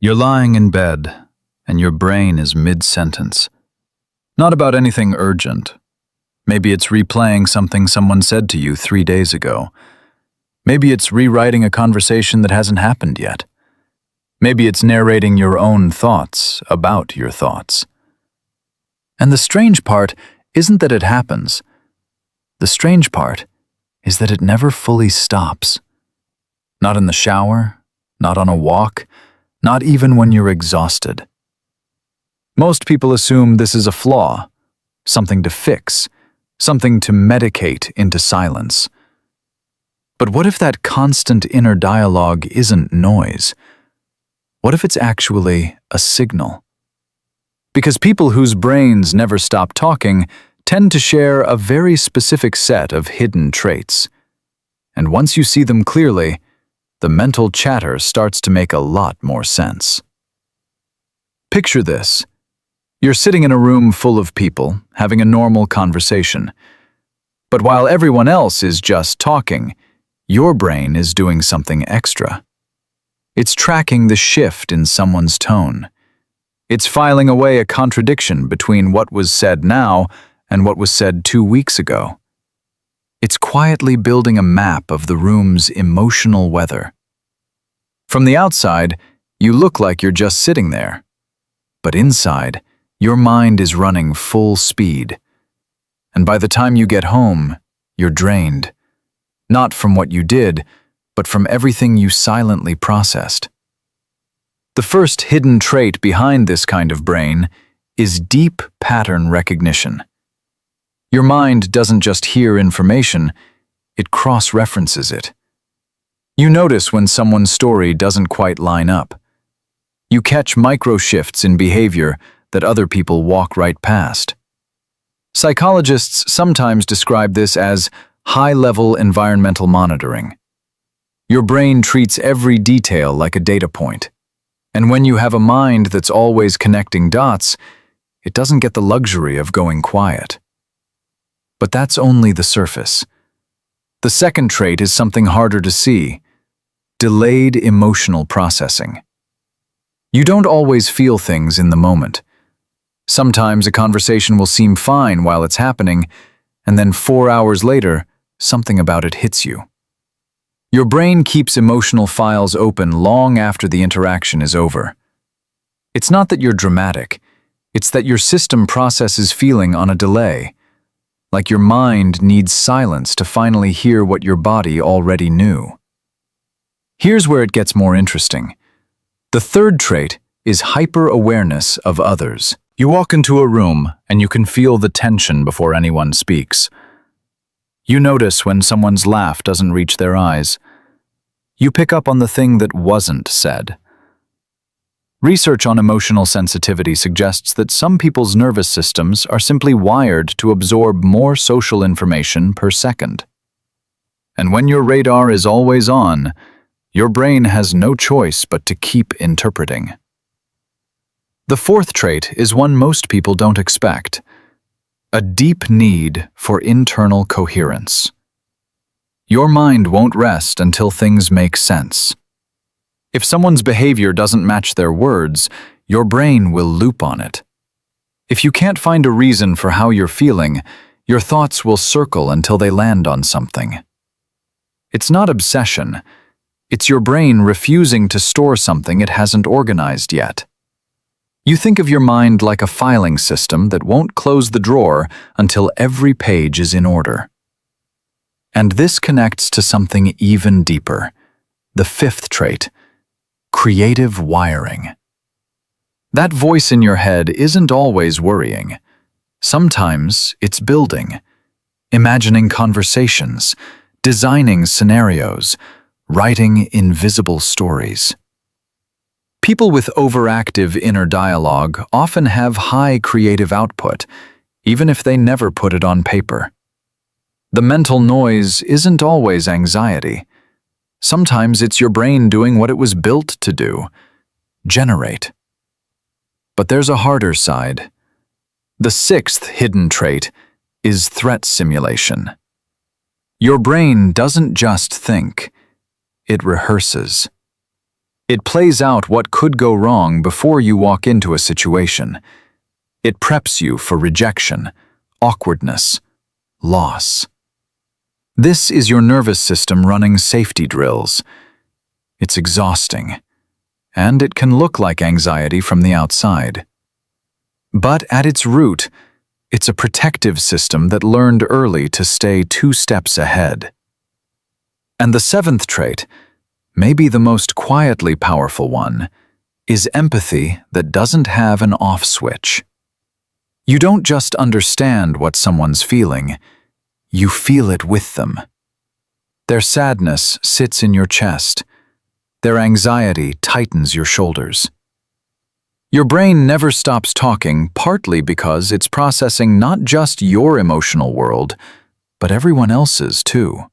You're lying in bed, and your brain is mid-sentence. Not about anything urgent. Maybe it's replaying something someone said to you 3 days ago. Maybe it's rewriting a conversation that hasn't happened yet. Maybe it's narrating your own thoughts about your thoughts. And the strange part isn't that it happens. The strange part is that it never fully stops. Not in the shower, not on a walk, not even when you're exhausted. Most people assume this is a flaw, something to fix, something to medicate into silence. But what if that constant inner dialogue isn't noise? What if it's actually a signal? Because people whose brains never stop talking tend to share a very specific set of hidden traits. And once you see them clearly, the mental chatter starts to make a lot more sense. Picture this. You're sitting in a room full of people, having a normal conversation. But while everyone else is just talking, your brain is doing something extra. It's tracking the shift in someone's tone. It's filing away a contradiction between what was said now and what was said 2 weeks ago. It's quietly building a map of the room's emotional weather. From the outside, you look like you're just sitting there. But inside, your mind is running full speed. And by the time you get home, you're drained. Not from what you did, but from everything you silently processed. The first hidden trait behind this kind of brain is deep pattern recognition. Your mind doesn't just hear information, it cross-references it. You notice when someone's story doesn't quite line up. You catch micro-shifts in behavior that other people walk right past. Psychologists sometimes describe this as high-level environmental monitoring. Your brain treats every detail like a data point. And when you have a mind that's always connecting dots, it doesn't get the luxury of going quiet. But that's only the surface. The second trait is something harder to see: delayed emotional processing. You don't always feel things in the moment. Sometimes a conversation will seem fine while it's happening, and then 4 hours later, something about it hits you. Your brain keeps emotional files open long after the interaction is over. It's not that you're dramatic, it's that your system processes feeling on a delay. Like your mind needs silence to finally hear what your body already knew. Here's where it gets more interesting. The third trait is hyper-awareness of others. You walk into a room and you can feel the tension before anyone speaks. You notice when someone's laugh doesn't reach their eyes. You pick up on the thing that wasn't said. Research on emotional sensitivity suggests that some people's nervous systems are simply wired to absorb more social information per second. And when your radar is always on, your brain has no choice but to keep interpreting. The fourth trait is one most people don't expect: a deep need for internal coherence. Your mind won't rest until things make sense. If someone's behavior doesn't match their words, your brain will loop on it. If you can't find a reason for how you're feeling, your thoughts will circle until they land on something. It's not obsession. It's your brain refusing to store something it hasn't organized yet. You think of your mind like a filing system that won't close the drawer until every page is in order. And this connects to something even deeper: the fifth trait: creative wiring. That voice in your head isn't always worrying. Sometimes it's building, imagining conversations, designing scenarios, writing invisible stories. People with overactive inner dialogue often have high creative output, even if they never put it on paper. The mental noise isn't always anxiety. Sometimes it's your brain doing what it was built to do: generate. But there's a harder side. The sixth hidden trait is threat simulation. Your brain doesn't just think, it rehearses. It plays out what could go wrong before you walk into a situation. It preps you for rejection, awkwardness, loss. This is your nervous system running safety drills. It's exhausting, and it can look like anxiety from the outside. But at its root, it's a protective system that learned early to stay 2 steps ahead. And the 7th trait, maybe the most quietly powerful one, is empathy that doesn't have an off switch. You don't just understand what someone's feeling, you feel it with them. Their sadness sits in your chest. Their anxiety tightens your shoulders. Your brain never stops talking, partly because it's processing not just your emotional world, but everyone else's too.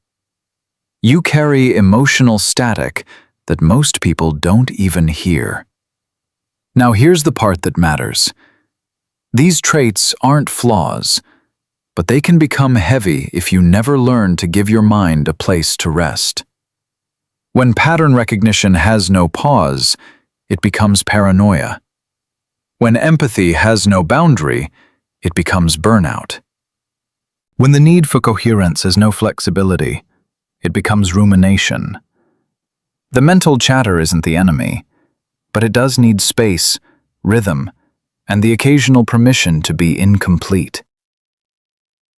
You carry emotional static that most people don't even hear. Now here's the part that matters. These traits aren't flaws, but they can become heavy if you never learn to give your mind a place to rest. When pattern recognition has no pause, it becomes paranoia. When empathy has no boundary, it becomes burnout. When the need for coherence has no flexibility, it becomes rumination. The mental chatter isn't the enemy, but it does need space, rhythm, and the occasional permission to be incomplete.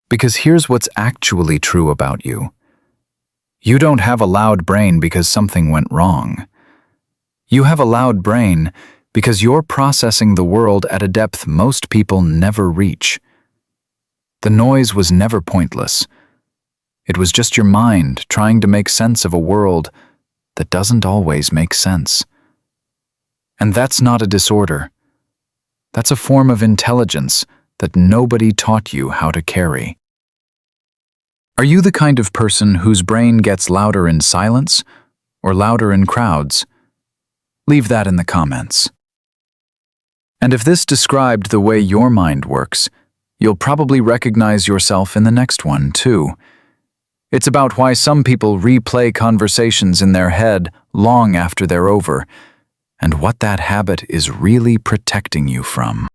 Because here's what's actually true about you. You don't have a loud brain because something went wrong. You have a loud brain because you're processing the world at a depth most people never reach. The noise was never pointless. It was just your mind trying to make sense of a world that doesn't always make sense. And that's not a disorder. That's a form of intelligence that nobody taught you how to carry. Are you the kind of person whose brain gets louder in silence or louder in crowds? Leave that in the comments. And if this described the way your mind works, you'll probably recognize yourself in the next one, too. It's about why some people replay conversations in their head long after they're over, and what that habit is really protecting you from.